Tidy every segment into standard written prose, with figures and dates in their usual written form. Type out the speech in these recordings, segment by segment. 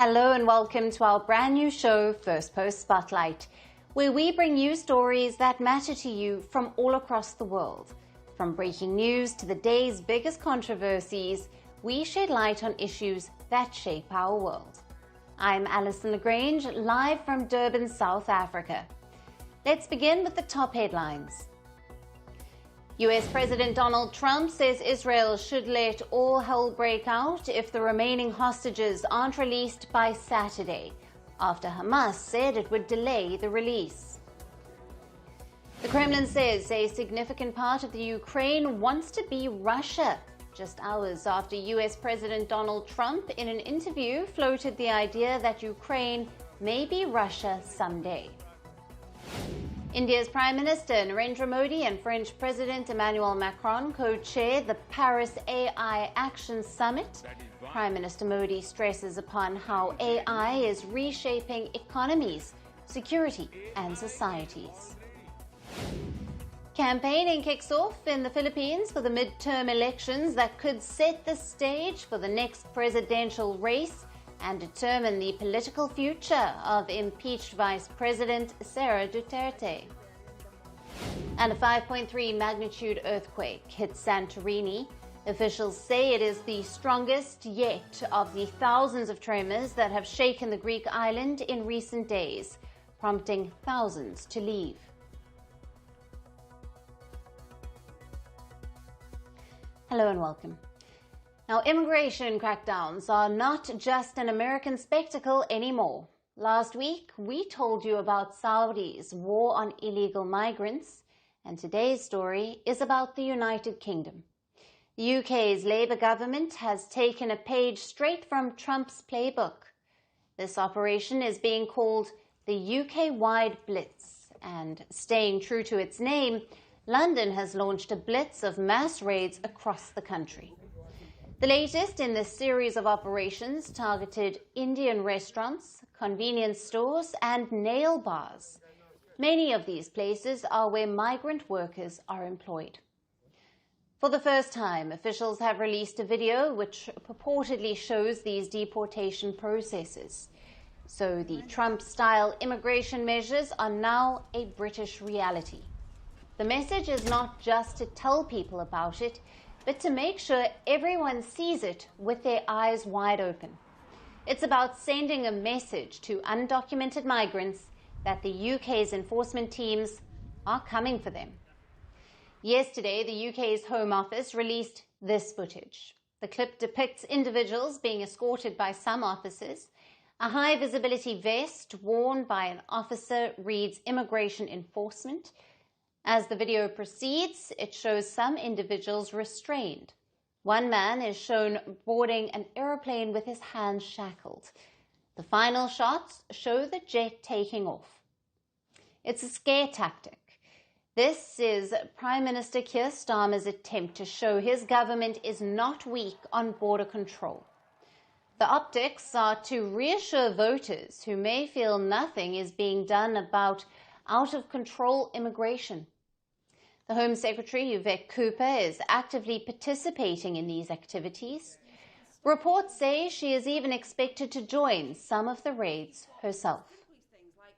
Hello and welcome to our brand new show, Firstpost Spotlight, where we bring you stories that matter to you from all across the world. From breaking news to the day's biggest controversies, we shed light on issues that shape our world. I'm Alison Lagrange, live from Durban, South Africa. Let's begin with the top headlines. US President Donald Trump says Israel should let all hell break out if the remaining hostages aren't released by Saturday, after Hamas said it would delay the release. The Kremlin says a significant part of the Ukraine wants to be Russia, just hours after US President Donald Trump in an interview floated the idea that Ukraine may be Russia someday. India's Prime Minister Narendra Modi and French President Emmanuel Macron co-chaired the Paris AI Action Summit. Prime Minister Modi stresses upon how AI is reshaping economies, security and societies. Campaigning kicks off in the Philippines for the midterm elections that could set the stage for the next presidential race and determine the political future of impeached Vice President Sara Duterte. And a 5.3 magnitude earthquake hit Santorini. Officials say it is the strongest yet of the thousands of tremors that have shaken the Greek island in recent days, prompting thousands to leave. Hello and welcome. Now, immigration crackdowns are not just an American spectacle anymore. Last week, we told you about Saudi's war on illegal migrants, and today's story is about the United Kingdom. The UK's Labour government has taken a page straight from Trump's playbook. This operation is being called the UK-wide Blitz, and staying true to its name, London has launched a blitz of mass raids across the country. The latest in this series of operations targeted Indian restaurants, convenience stores and nail bars. Many of these places are where migrant workers are employed. For the first time, officials have released a video which purportedly shows these deportation processes. So the Trump-style immigration measures are now a British reality. The message is not just to tell people about it, but to make sure everyone sees it with their eyes wide open. It's about sending a message to undocumented migrants that the UK's enforcement teams are coming for them. Yesterday, the UK's Home Office released this footage. The clip depicts individuals being escorted by some officers. A high-visibility vest worn by an officer reads Immigration Enforcement. As the video proceeds, it shows some individuals restrained. One man is shown boarding an aeroplane with his hands shackled. The final shots show the jet taking off. It's a scare tactic. This is Prime Minister Keir Starmer's attempt to show his government is not weak on border control. The optics are to reassure voters who may feel nothing is being done about out-of-control immigration. The Home Secretary, Yvette Cooper, is actively participating in these activities. Reports say she is even expected to join some of the raids herself.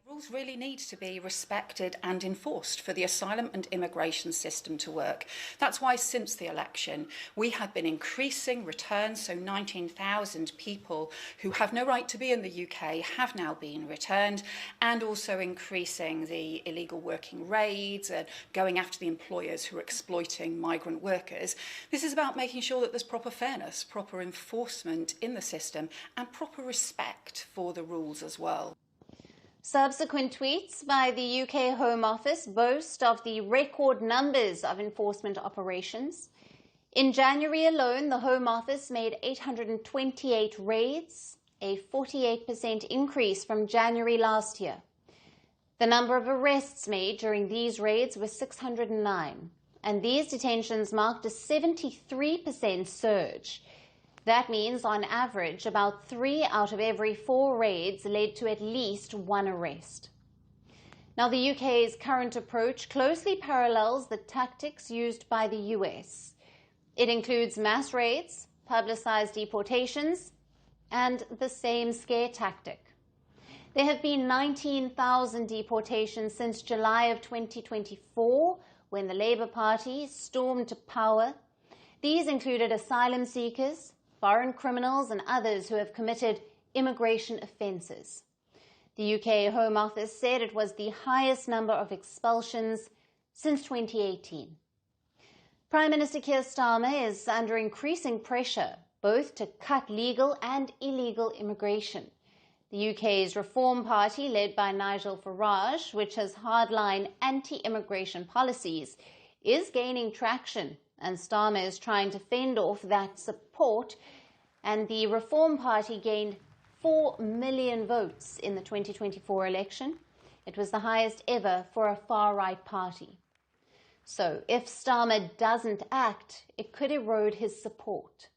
Rules really need to be respected and enforced for the asylum and immigration system to work. That's why since the election we have been increasing returns, so 19,000 people who have no right to be in the UK have now been returned, and also increasing the illegal working raids and going after the employers who are exploiting migrant workers. This is about making sure that there's proper fairness, proper enforcement in the system and proper respect for the rules as well. Subsequent tweets by the UK Home Office boast of the record numbers of enforcement operations. In January alone, the Home Office made 828 raids, a 48% increase from January last year. The number of arrests made during these raids was 609, and these detentions marked a 73% surge. That means, on average, about 3 out of every 4 raids led to at least one arrest. Now, the UK's current approach closely parallels the tactics used by the US. It includes mass raids, publicised deportations, and the same scare tactic. There have been 19,000 deportations since July of 2024, when the Labour Party stormed to power. These included asylum seekers, foreign criminals, and others who have committed immigration offences. The UK Home Office said it was the highest number of expulsions since 2018. Prime Minister Keir Starmer is under increasing pressure both to cut legal and illegal immigration. The UK's Reform Party, led by Nigel Farage, which has hardline anti-immigration policies, is gaining traction, and Starmer is trying to fend off that support. And the Reform Party gained 4 million votes in the 2024 election. It was the highest ever for a far-right party. So if Starmer doesn't act, it could erode his support.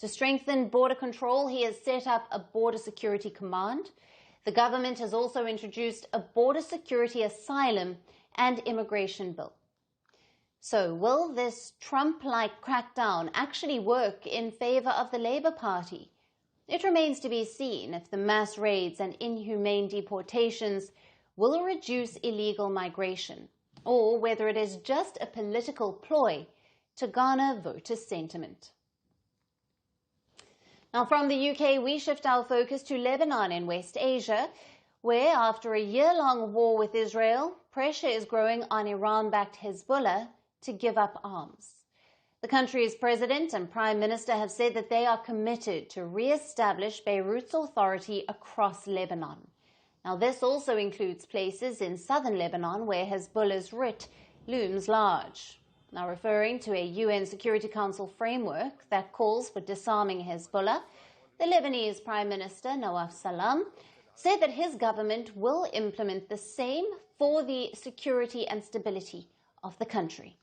To strengthen border control, he has set up a border security command. The government has also introduced a border security asylum and immigration bill. So will this Trump-like crackdown actually work in favour of the Labour Party? It remains to be seen if the mass raids and inhumane deportations will reduce illegal migration, or whether it is just a political ploy to garner voter sentiment. Now, from the UK, we shift our focus to Lebanon in West Asia, where after a year-long war with Israel, pressure is growing on Iran-backed Hezbollah to give up arms. The country's president and prime minister have said that they are committed to re-establish Beirut's authority across Lebanon. Now, this also includes places in southern Lebanon where Hezbollah's writ looms large. Now, referring to a UN Security Council framework that calls for disarming Hezbollah, the Lebanese Prime Minister Nawaf Salam said that his government will implement the same for the security and stability of the country.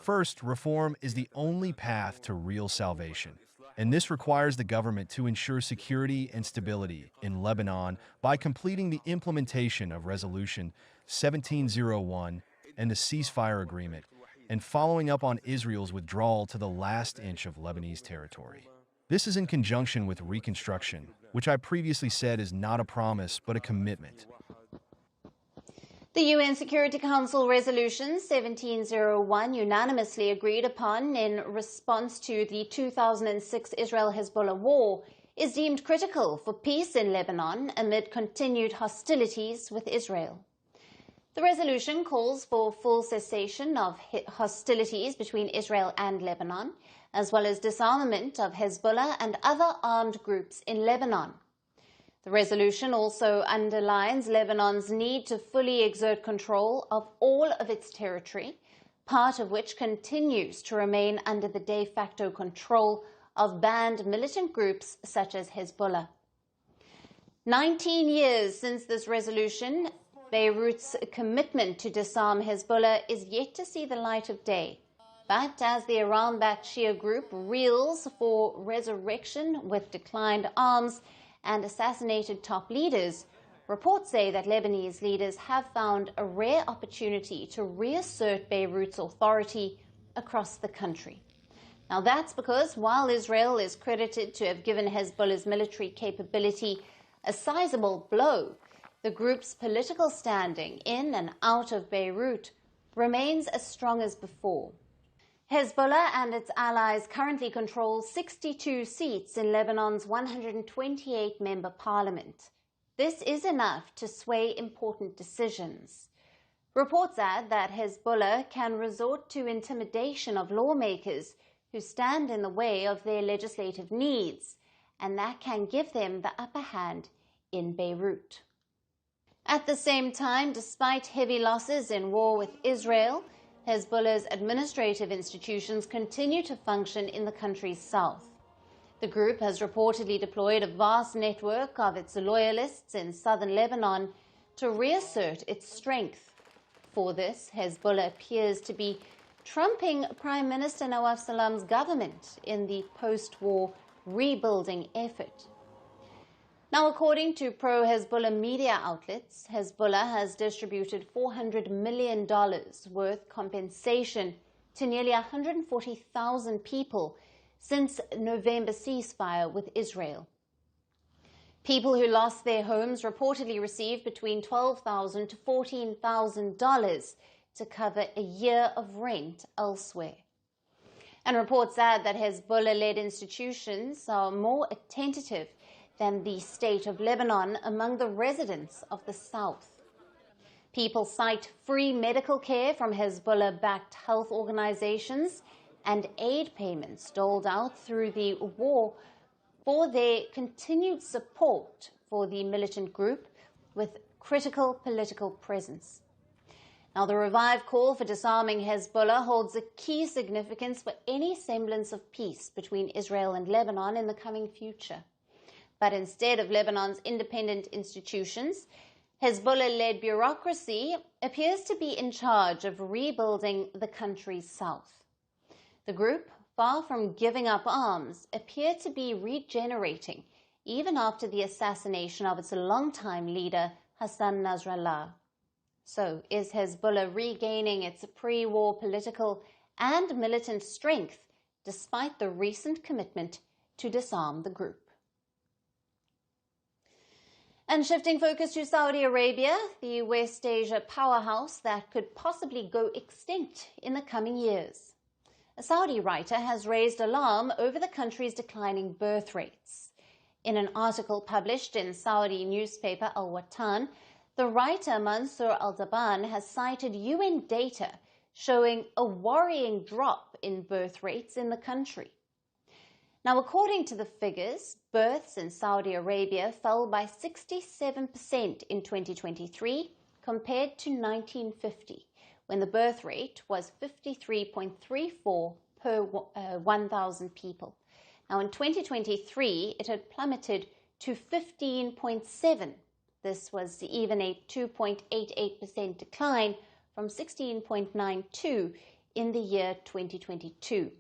First, reform is the only path to real salvation, and this requires the government to ensure security and stability in Lebanon by completing the implementation of Resolution 1701 and the ceasefire agreement, and following up on Israel's withdrawal to the last inch of Lebanese territory. This is in conjunction with reconstruction, which I previously said is not a promise but a commitment. The UN Security Council Resolution 1701, unanimously agreed upon in response to the 2006 Israel-Hezbollah war, is deemed critical for peace in Lebanon amid continued hostilities with Israel. The resolution calls for full cessation of hostilities between Israel and Lebanon, as well as disarmament of Hezbollah and other armed groups in Lebanon. The resolution also underlines Lebanon's need to fully exert control of all of its territory, part of which continues to remain under the de facto control of banned militant groups such as Hezbollah. 19 years since this resolution, Beirut's commitment to disarm Hezbollah is yet to see the light of day. But as the Iran-backed Shia group reels for resurrection with declined arms and assassinated top leaders, reports say that Lebanese leaders have found a rare opportunity to reassert Beirut's authority across the country. Now, that's because while Israel is credited to have given Hezbollah's military capability a sizable blow, the group's political standing in and out of Beirut remains as strong as before. Hezbollah and its allies currently control 62 seats in Lebanon's 128-member parliament. This is enough to sway important decisions. Reports add that Hezbollah can resort to intimidation of lawmakers who stand in the way of their legislative needs, and that can give them the upper hand in Beirut. At the same time, despite heavy losses in war with Israel, Hezbollah's administrative institutions continue to function in the country's south. The group has reportedly deployed a vast network of its loyalists in southern Lebanon to reassert its strength. For this, Hezbollah appears to be trumping Prime Minister Nawaf Salam's government in the post-war rebuilding effort. Now, according to pro-Hezbollah media outlets, Hezbollah has distributed $400 million worth compensation to nearly 140,000 people since November ceasefire with Israel. People who lost their homes reportedly received between $12,000 to $14,000 to cover a year of rent elsewhere. And reports add that Hezbollah-led institutions are more attentive than the state of Lebanon among the residents of the south. People cite free medical care from Hezbollah-backed health organizations and aid payments doled out through the war for their continued support for the militant group with critical political presence. Now, the revived call for disarming Hezbollah holds a key significance for any semblance of peace between Israel and Lebanon in the coming future. But instead of Lebanon's independent institutions, Hezbollah-led bureaucracy appears to be in charge of rebuilding the country's south. The group, far from giving up arms, appear to be regenerating even after the assassination of its longtime leader, Hassan Nasrallah. So, is Hezbollah regaining its pre-war political and militant strength despite the recent commitment to disarm the group? And shifting focus to Saudi Arabia, the West Asia powerhouse that could possibly go extinct in the coming years. A Saudi writer has raised alarm over the country's declining birth rates. In an article published in Saudi newspaper Al Watan, the writer Mansour Al-Daban has cited UN data showing a worrying drop in birth rates in the country. Now, according to the figures, births in Saudi Arabia fell by 67% in 2023 compared to 1950, when the birth rate was 53.34 per 1,000 people. Now, in 2023, it had plummeted to 15.7. This was even a 2.88% decline from 16.92 in the year 2022.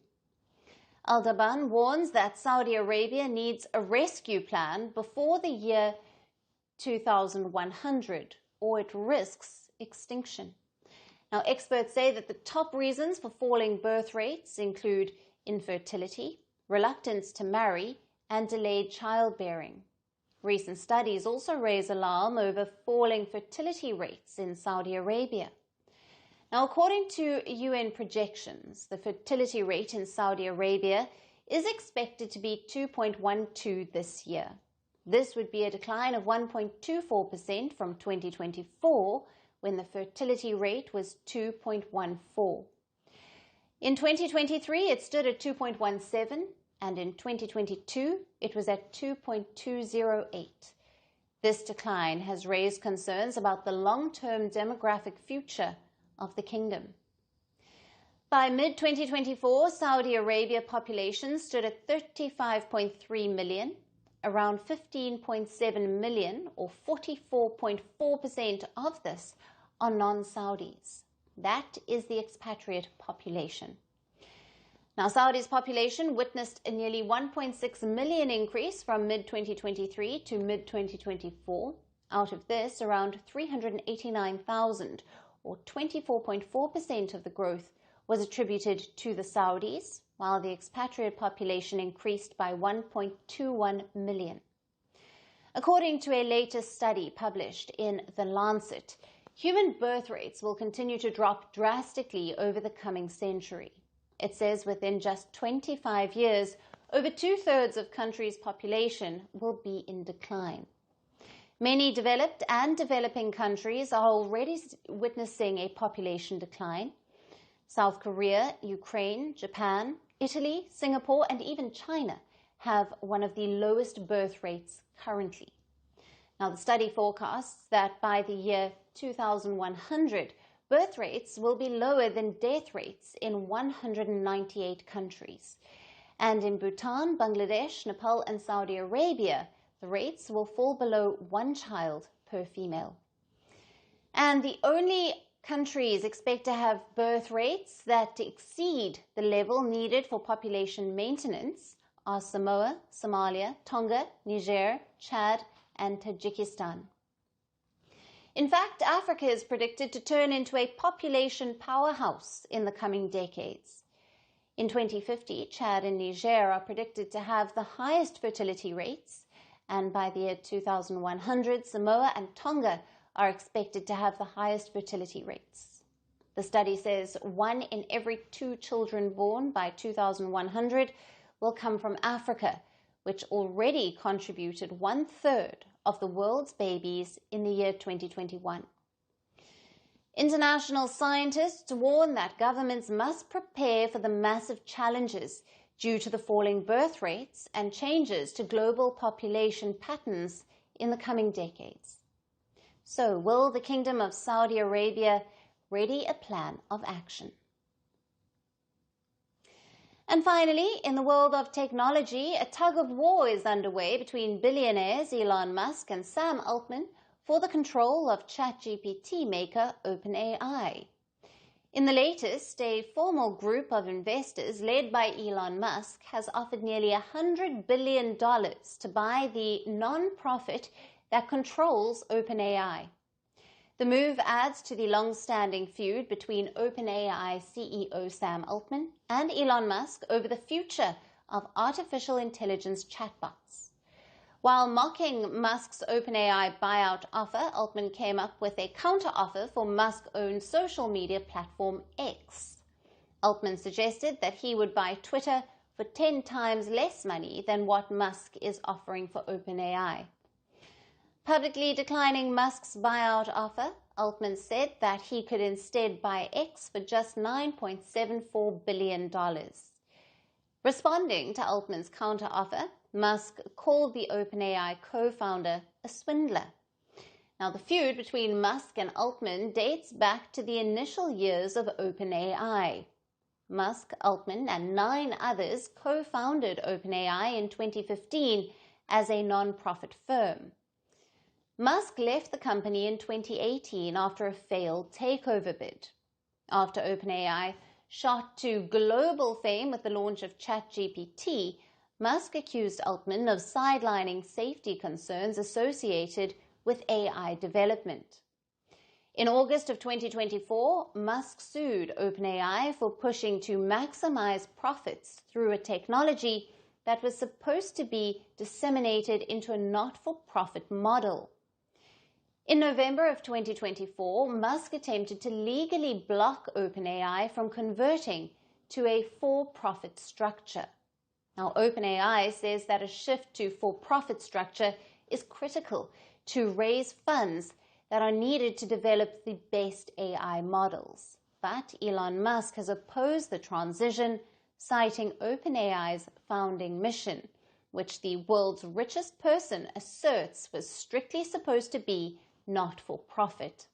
Al-Daban warns that Saudi Arabia needs a rescue plan before the year 2100, or it risks extinction. Now, experts say that the top reasons for falling birth rates include infertility, reluctance to marry, and delayed childbearing. Recent studies also raise alarm over falling fertility rates in Saudi Arabia. Now, according to UN projections, the fertility rate in Saudi Arabia is expected to be 2.12 this year. This would be a decline of 1.24% from 2024, when the fertility rate was 2.14. In 2023, it stood at 2.17, and in 2022, it was at 2.208. This decline has raised concerns about the long-term demographic future of the kingdom. By mid-2024, Saudi Arabia population stood at 35.3 million, around 15.7 million, or 44.4% of this are non-Saudis. That is the expatriate population. Now, Saudi's population witnessed a nearly 1.6 million increase from mid-2023 to mid-2024. Out of this, around 389,000, or 24.4% of the growth, was attributed to the Saudis, while the expatriate population increased by 1.21 million. According to a latest study published in The Lancet, human birth rates will continue to drop drastically over the coming century. It says within just 25 years, over two-thirds of country's population will be in decline. Many developed and developing countries are already witnessing a population decline. South Korea, Ukraine, Japan, Italy, Singapore, and even China have one of the lowest birth rates currently. Now, the study forecasts that by the year 2100, birth rates will be lower than death rates in 198 countries. And in Bhutan, Bangladesh, Nepal, and Saudi Arabia, the rates will fall below 1 child per female. And the only countries expect to have birth rates that exceed the level needed for population maintenance are Samoa, Somalia, Tonga, Niger, Chad, and Tajikistan. In fact, Africa is predicted to turn into a population powerhouse in the coming decades. In 2050, Chad and Niger are predicted to have the highest fertility rates, and by the year 2100, Samoa and Tonga are expected to have the highest fertility rates. The study says 1 in every 2 children born by 2100 will come from Africa, which already contributed 1/3 of the world's babies in the year 2021. International scientists warn that governments must prepare for the massive challenges due to the falling birth rates and changes to global population patterns in the coming decades. So, will the Kingdom of Saudi Arabia ready a plan of action? And finally, in the world of technology, a tug of war is underway between billionaires Elon Musk and Sam Altman for the control of ChatGPT maker OpenAI. In the latest, a formal group of investors led by Elon Musk has offered nearly $100 billion to buy the non-profit that controls OpenAI. The move adds to the long-standing feud between OpenAI CEO Sam Altman and Elon Musk over the future of artificial intelligence chatbots. While mocking Musk's OpenAI buyout offer, Altman came up with a counter-offer for Musk-owned social media platform X. Altman suggested that he would buy Twitter for 10 times less money than what Musk is offering for OpenAI. Publicly declining Musk's buyout offer, Altman said that he could instead buy X for just $9.74 billion. Responding to Altman's counteroffer, Musk called the OpenAI co-founder a swindler. Now, the feud between Musk and Altman dates back to the initial years of OpenAI. Musk, Altman, and 9 others co-founded OpenAI in 2015 as a non-profit firm. Musk left the company in 2018 after a failed takeover bid. After OpenAI shot to global fame with the launch of ChatGPT, Musk accused Altman of sidelining safety concerns associated with AI development. In August of 2024, Musk sued OpenAI for pushing to maximize profits through a technology that was supposed to be disseminated into a not-for-profit model. In November of 2024, Musk attempted to legally block OpenAI from converting to a for-profit structure. Now, OpenAI says that a shift to for-profit structure is critical to raise funds that are needed to develop the best AI models. But Elon Musk has opposed the transition, citing OpenAI's founding mission, which the world's richest person asserts was strictly supposed to be not for profit.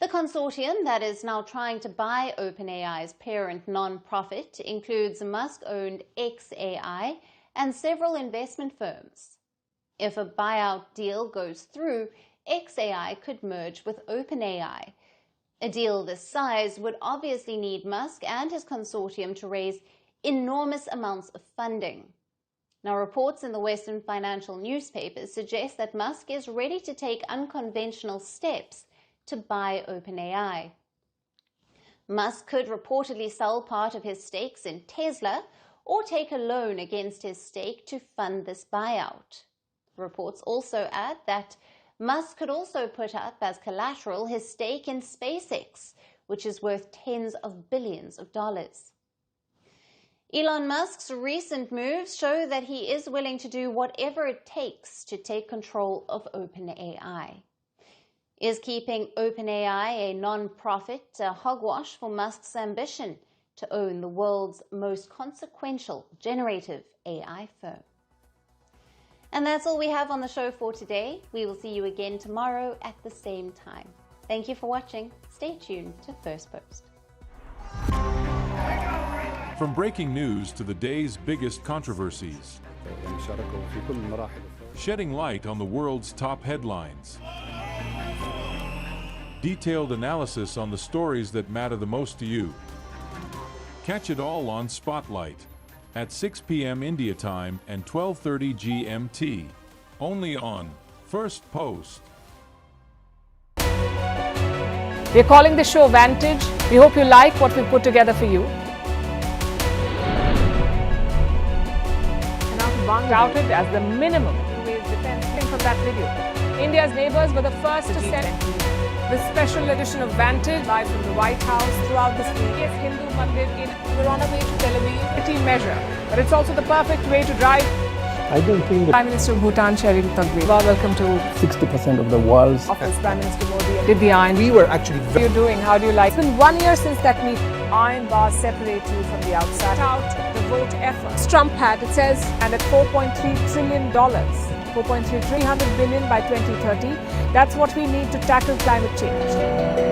The consortium that is now trying to buy OpenAI's parent non-profit includes Musk-owned xAI and several investment firms. If a buyout deal goes through, xAI could merge with OpenAI. A deal this size would obviously need Musk and his consortium to raise enormous amounts of funding. Now, reports in the Western financial newspapers suggest that Musk is ready to take unconventional steps to buy OpenAI. Musk could reportedly sell part of his stakes in Tesla or take a loan against his stake to fund this buyout. Reports also add that Musk could also put up as collateral his stake in SpaceX, which is worth tens of billions of dollars. Elon Musk's recent moves show that he is willing to do whatever it takes to take control of OpenAI. Is keeping OpenAI a non-profit hogwash for Musk's ambition to own the world's most consequential generative AI firm? And that's all we have on the show for today. We will see you again tomorrow at the same time. Thank you for watching. Stay tuned to Firstpost. From breaking news to the day's biggest controversies, shedding light on the world's top headlines, detailed analysis on the stories that matter the most to you. Catch it all on Spotlight at 6 p.m. India time and 12:30 GMT, only on Firstpost. We're calling the show Vantage. We hope you like what we put together for you. touted as the minimum two-way defense. From that video, India's neighbors were the first to send the special edition of Vantage live from the White House throughout the week. Hindu Mandir in we're on our way to Tel Aviv. Measure, but it's also the perfect way to drive. I don't think that Prime Minister of Bhutan, Sherin Togwe. Welcome to 60% of the world's office. Prime Minister Modi did the iron. we were actually How are you doing? How do you like? It's been 1 year since that meeting. Iron bars separate you from the outside. Out the vote efforts. Trump had, it says, and at $4.3 trillion. 4.3 300 billion by 2030. That's what we need to tackle climate change.